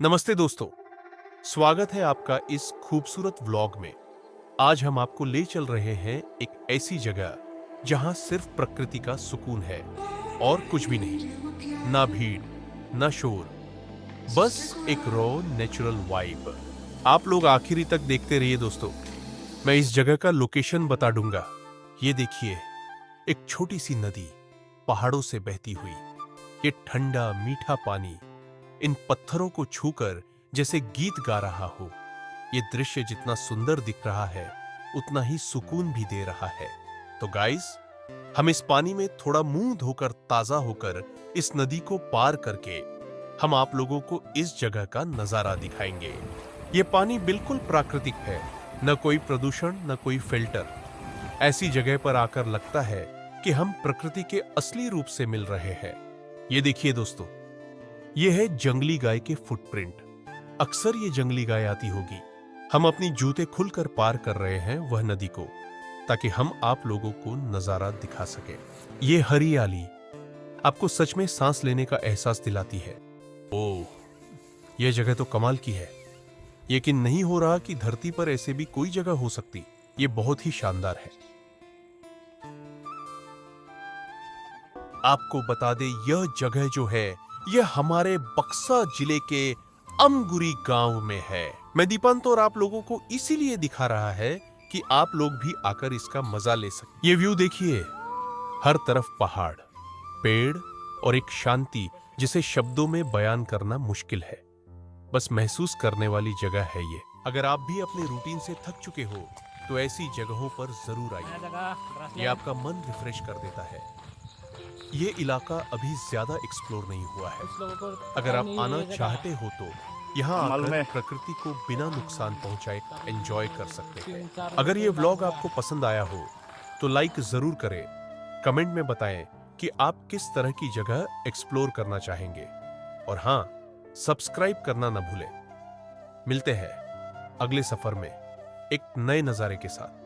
नमस्ते दोस्तों, स्वागत है आपका इस खूबसूरत व्लॉग में। आज हम आपको ले चल रहे हैं एक ऐसी जगह जहां सिर्फ प्रकृति का सुकून है और कुछ भी नहीं। ना भीड़, ना शोर, बस एक रॉ नेचुरल वाइब। आप लोग आखिरी तक देखते रहिए दोस्तों। मैं इस जगह का लोकेशन बता दूंगा। ये देखिए, एक छोटी सी नदी पहाड़ों से बहती हुई। ये ठंडा मीठा पानी इन पत्थरों को छूकर जैसे गीत गा रहा हो। ये दृश्य जितना सुंदर दिख रहा है उतना ही सुकून भी दे रहा है। तो गाइस, हम इस पानी में थोड़ा मुंह धोकर ताजा होकर इस नदी को पार करके हम आप लोगों को इस जगह का नजारा दिखाएंगे। ये पानी बिल्कुल प्राकृतिक है, न कोई प्रदूषण, न कोई फिल्टर। ऐसी जगह पर आकर लगता है कि हम प्रकृति के असली रूप से मिल रहे हैं। ये देखिए दोस्तों, ये है जंगली गाय के फुटप्रिंट। अक्सर ये जंगली गाय आती होगी। हम अपनी जूते खुलकर पार कर रहे हैं वह नदी को, ताकि हम आप लोगों को नजारा दिखा सके। ये हरियाली आपको सच में सांस लेने का एहसास दिलाती है। ओह, यह जगह तो कमाल की है। यकीन नहीं हो रहा कि धरती पर ऐसे भी कोई जगह हो सकती। ये बहुत ही शानदार है। आपको बता दे, यह जगह जो है यह हमारे बक्सा जिले के अमगुरी गांव में है। मैं दीपांत और आप लोगों को इसीलिए दिखा रहा है कि आप लोग भी आकर इसका मजा ले सकें। ये व्यू देखिए, हर तरफ पहाड़, पेड़ और एक शांति जिसे शब्दों में बयान करना मुश्किल है। बस महसूस करने वाली जगह है ये। अगर आप भी अपने रूटीन से थक चुके हो तो ऐसी जगहों पर जरूर आइए। ये आपका मन रिफ्रेश कर देता है। ये इलाका अभी ज्यादा एक्सप्लोर नहीं हुआ है। अगर आप आना चाहते हो तो यहाँ आकर प्रकृति को बिना नुकसान पहुंचाए एंजॉय कर सकते हैं। अगर ये व्लॉग आपको पसंद आया हो तो लाइक जरूर करें। कमेंट में बताएं कि आप किस तरह की जगह एक्सप्लोर करना चाहेंगे। और हाँ, सब्सक्राइब करना ना भूलें। मिलते हैं अगले सफर में एक नए नजारे के साथ।